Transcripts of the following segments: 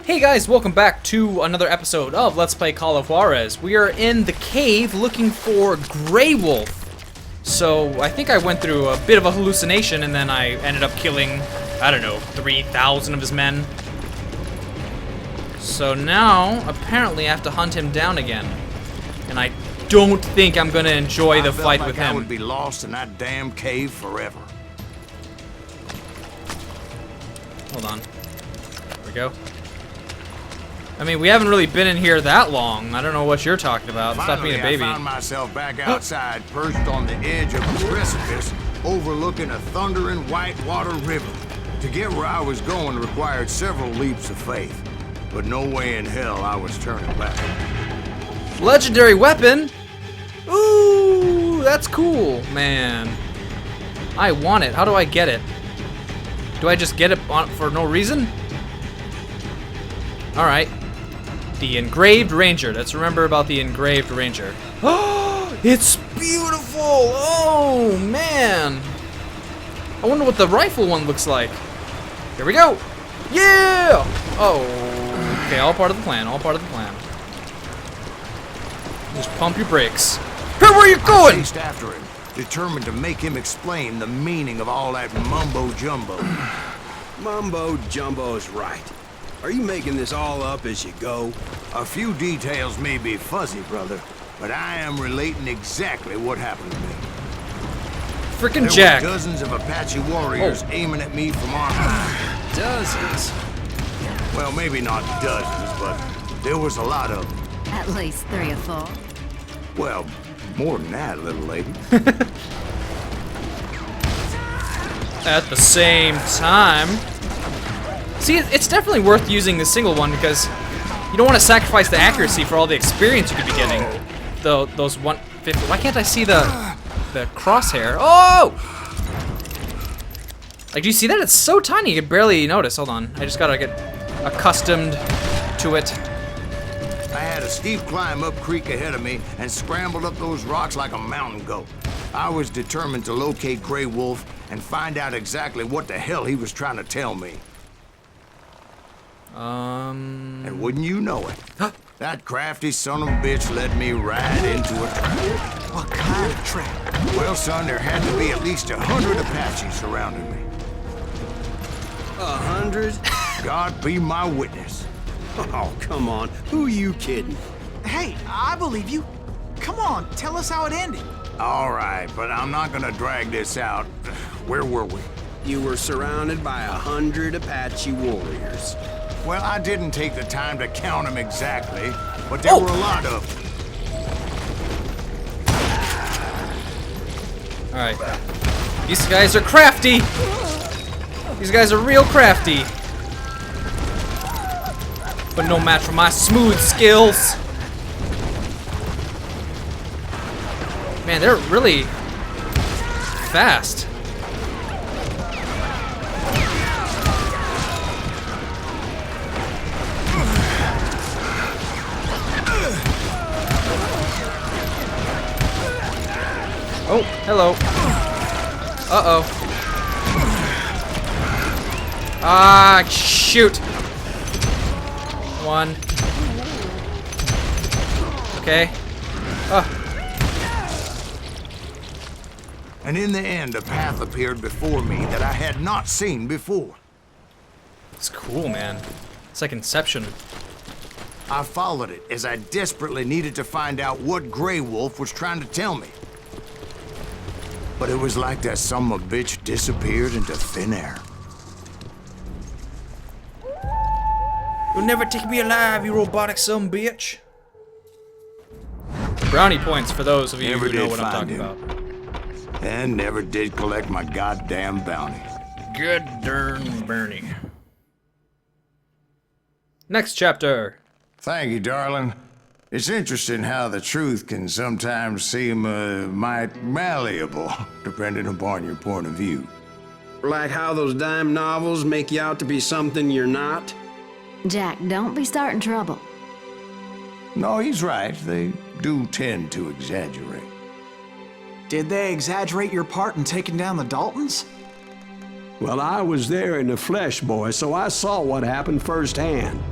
Hey guys, welcome back to another episode of Let's Play Call of Juarez. We are in the cave looking for Grey Wolf. So I think I went through a bit of a hallucination and then I ended up killing, I don't know, 3,000 of his men. So now, apparently I have to hunt him down again. And I don't think I'm gonna enjoy the fight with him. I would be lost in that damn cave forever. Hold on. There we go. I mean, we haven't really been in here that long. I don't know what you're talking about. Stop being a baby. I found myself back outside, perched on the edge of a precipice, overlooking a thundering whitewater river. To get where I was going required several leaps of faith, but no way in hell I was turning back. Legendary weapon? Ooh, that's cool, man. I want it. How do I get it? Do I just get it for no reason? All right. The engraved ranger. Let's remember about the engraved ranger. Oh, it's beautiful. Oh, man. I wonder what the rifle one looks like. Here we go. Yeah. Oh, okay. All part of the plan. All part of the plan. Just pump your brakes. Hey, where are you going? I chased after him, determined to make him explain the meaning of all that mumbo-jumbo. Mumbo-jumbo's right. Are you making this all up as you go? A few details may be fuzzy, brother, but I am relating exactly what happened to me. Frickin' Jack. There were dozens of Apache warriors aiming at me from our behind. Dozens? Well, maybe not dozens, but there was a lot of them. At least 3 or 4. Well, more than that, little lady. At the same time. See, it's definitely worth using the single one because you don't want to sacrifice the accuracy for all the experience you could be getting. Those 150. Why can't I see the crosshair? Oh! Like, do you see that? It's so tiny, you can barely notice. Hold on. I just gotta get accustomed to it. I had a steep climb up creek ahead of me and scrambled up those rocks like a mountain goat. I was determined to locate Grey Wolf and find out exactly what the hell he was trying to tell me. And wouldn't you know it, that crafty son of a bitch led me right into a trap. What kind of trap? Well, son, there had to be at least 100 Apaches surrounding me. 100? God be my witness. Oh, come on. Who are you kidding? Hey, I believe you. Come on, tell us how it ended. All right, but I'm not gonna drag this out. Where were we? You were surrounded by 100 Apache warriors. Well, I didn't take the time to count them exactly, but there were a lot of them. All right. These guys are crafty. These guys are real crafty. But no match for my smooth skills. Man, they're really fast. Oh, hello. Uh-oh. Ah, shoot. 1. Okay. And in the end, a path appeared before me that I had not seen before. It's cool, man. It's like Inception. I followed it as I desperately needed to find out what Grey Wolf was trying to tell me. But it was like that son of a bitch disappeared into thin air. You'll never take me alive, you robotic son of a bitch. Brownie points for those of you who know what I'm talking about. And never did collect my goddamn bounty. Good darn Bernie. Next chapter. Thank you, darling. It's interesting how the truth can sometimes seem might malleable, depending upon your point of view. Like how those dime novels make you out to be something you're not? Jack, don't be starting trouble. No, he's right. They do tend to exaggerate. Did they exaggerate your part in taking down the Daltons? Well, I was there in the flesh, boy, so I saw what happened firsthand.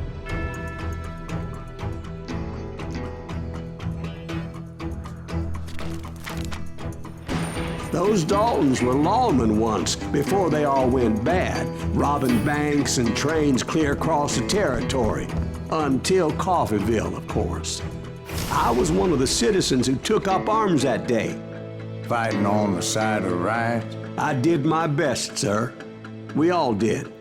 Those Daltons were lawmen once, before they all went bad, robbing banks and trains clear across the territory. Until Coffeeville, of course. I was one of the citizens who took up arms that day. Fighting on the side of the right? I did my best, sir. We all did.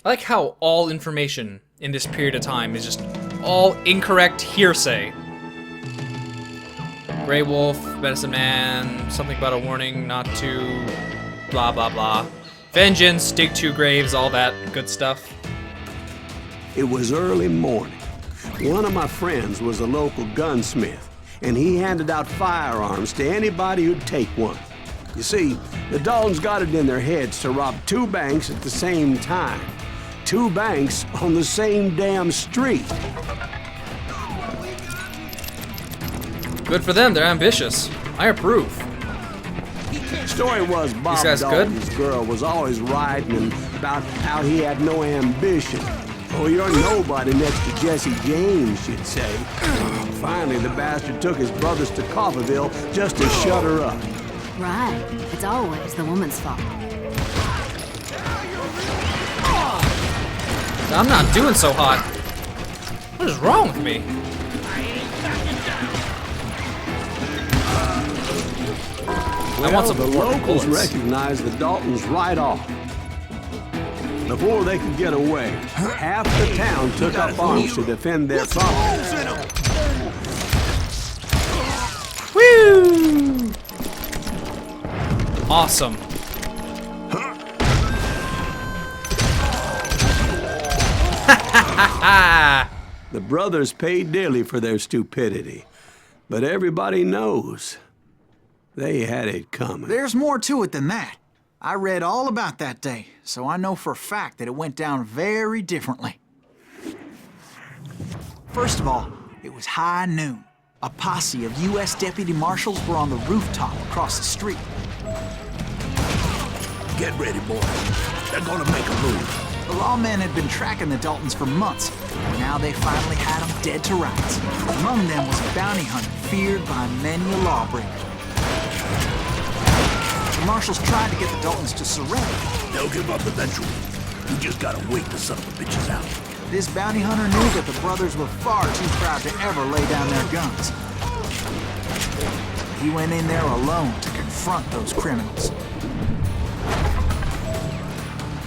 I like how all information in this period of time is just all incorrect hearsay. Grey Wolf, Medicine Man, something about a warning not to, blah blah blah. Vengeance, dig 2 graves, all that good stuff. It was early morning. One of my friends was a local gunsmith, and he handed out firearms to anybody who'd take one. You see, the Daltons got it in their heads to rob 2 banks at the same time. 2 banks on the same damn street. Good for them, they're ambitious. I approve. Story was Bob These guys good? Dalton's girl was always writing about how he had no ambition. Oh, you're nobody next to Jesse James, she'd say. Finally, the bastard took his brothers to Coffeeville just to shut her up. Right. It's always the woman's fault. I'm not doing so hot. What is wrong with me? I want some the locals bullets. recognized the Daltons right off. Before they could get away, half the town took up arms to defend their property. Woo! Awesome. The brothers paid dearly for their stupidity, but everybody knows they had it coming. There's more to it than that. I read all about that day, so I know for a fact that it went down very differently. First of all, it was high noon. A posse of U.S. deputy marshals were on the rooftop across the street. Get ready, boys. They're gonna make a move. The lawmen had been tracking the Daltons for months, and now they finally had them dead to rights. Among them was a bounty hunter feared by many a lawbreaker. The marshals tried to get the Daltons to surrender. They'll give up eventually. You just gotta wait the son of the bitches out. This bounty hunter knew that the brothers were far too proud to ever lay down their guns. He went in there alone to confront those criminals.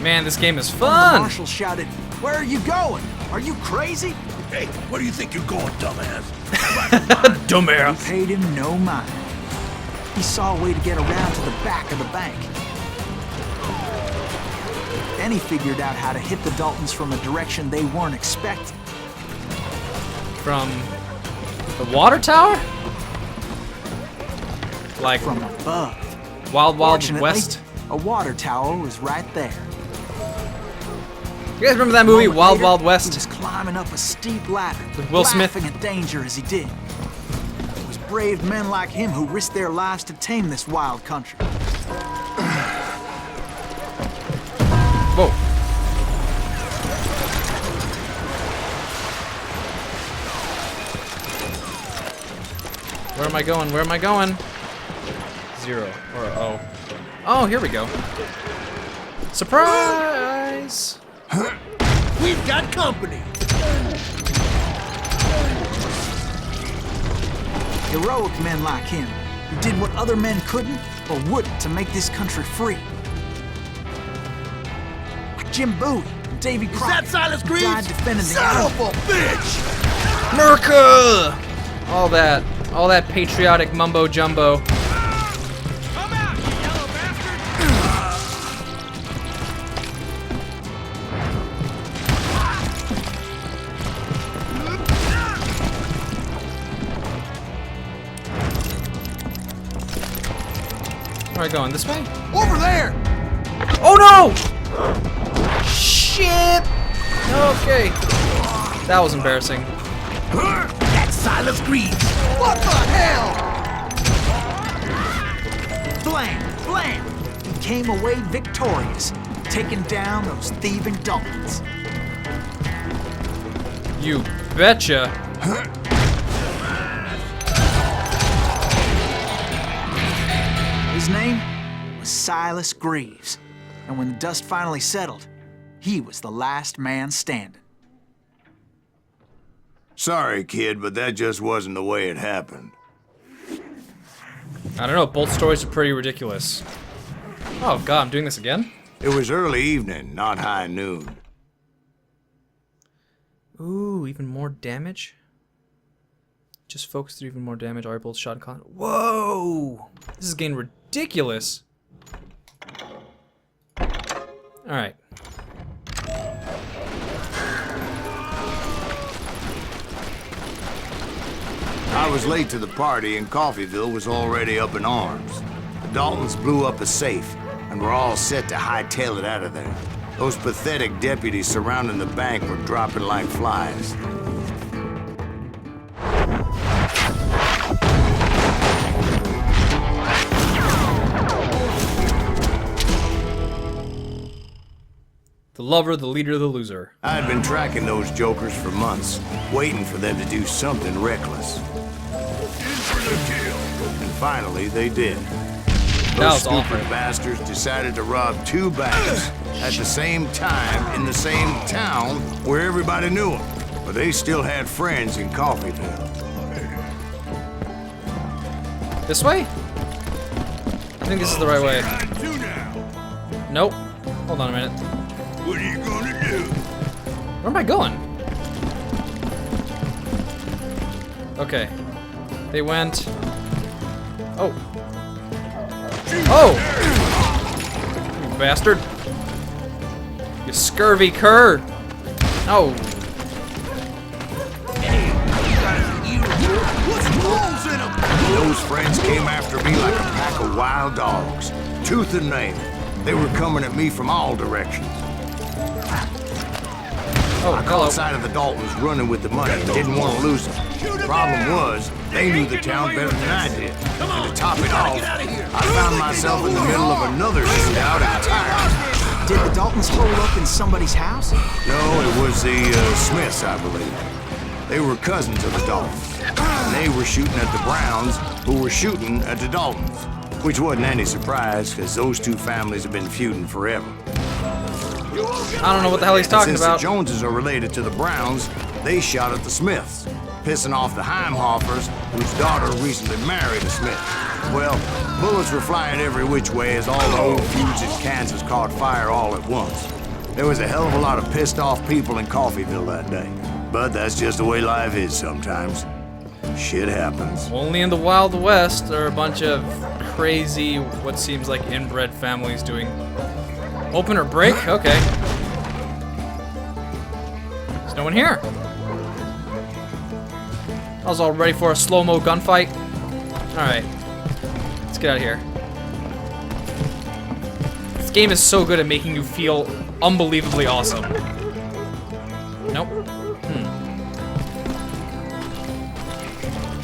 Man, this game is One of the fun. marshals shouted, "Where are you going? Are you crazy?" Hey, where do you think you're going, dumbass? Dumbass. He paid him no mind. He saw a way to get around to the back of the bank. Then he figured out how to hit the Daltons from a direction they weren't expecting. From the water tower? Like From above. Wild Wild Fortunately, West? a water tower was right there. You guys remember that movie, A moment Wild later, Wild He West? was climbing up a steep ladder, With Will Smith? laughing at danger as he did. It was brave men like him who risked their lives to tame this wild country. Whoa. Where am I going? Where am I going? 0 or O. Oh, here we go. Surprise! We've got company. Heroic men like him, who did what other men couldn't or wouldn't to make this country free. Like Jim Bowie and Davy Crockett, Is that Silas who Greaves? died defending the Son island. of a bitch! America! All that patriotic mumbo jumbo. Come out, you yellow bastard! Where am I going? This way? Over there! Oh no! Shit! Okay. That was embarrassing. That's Silas Greaves. What the hell? Blam! Blam! He came away victorious, taking down those thieving Daltons. You betcha. His name was Silas Greaves, and when the dust finally settled, he was the last man standing. Sorry, kid, but that just wasn't the way it happened. I don't know, both stories are pretty ridiculous. Oh god, I'm doing this again? It was early evening, not high noon. Ooh, even more damage? Just focus through even more damage. Alright, both shot and con. Whoa! This is getting ridiculous. Alright. I was late to the party and Coffeyville was already up in arms. The Daltons blew up a safe and were all set to hightail it out of there. Those pathetic deputies surrounding the bank were dropping like flies. The lover, the leader, the loser. I had been tracking those jokers for months, waiting for them to do something reckless. And finally, they did. Those stupid bastards decided to rob 2 banks at the same time in the same town where everybody knew them. But they still had friends in Coffeyville. This way? I think this is the right way. Nope. Hold on a minute. What are you gonna do? Where am I going? Okay. They went... Oh. Oh! You bastard. You scurvy cur! Oh. Those friends came after me like a pack of wild dogs, tooth and nail. They were coming at me from all directions. Oh, I caught sight of the Daltons running with the money and didn't want to lose them. Problem was, they knew the town better than I did. And to top it off, I found myself in the middle of another shootout at tires. Did the Daltons hole up in somebody's house? No, it was the Smiths, I believe. They were cousins of the Daltons. And they were shooting at the Browns, who were shooting at the Daltons. Which wasn't any surprise, because those 2 families have been feuding forever. I don't know what the hell he's talking about. Since the Joneses are related to the Browns, they shot at the Smiths, pissing off the Heimhoffers, whose daughter recently married a Smith. Well, bullets were flying every which way as all the old feuds in Kansas caught fire all at once. There was a hell of a lot of pissed off people in Coffeyville that day. But that's just the way life is sometimes. Shit happens. Only in the Wild West are a bunch of crazy, what seems like inbred families doing... Open or break? Okay. There's no one here. I was all ready for a slow-mo gunfight. Alright. Let's get out of here. This game is so good at making you feel unbelievably awesome. Nope.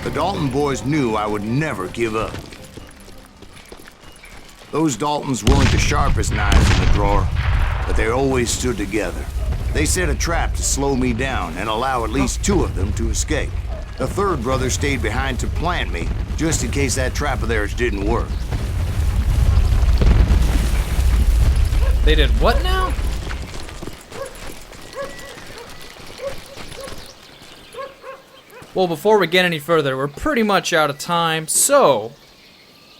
The Dalton boys knew I would never give up. Those Daltons weren't the sharpest knives in the drawer, but they always stood together. They set a trap to slow me down and allow at least 2 of them to escape. The 3rd brother stayed behind to plant me, just in case that trap of theirs didn't work. They did what now? Well, before we get any further, we're pretty much out of time, so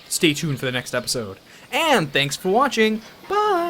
stay tuned for the next episode. And thanks for watching. Bye!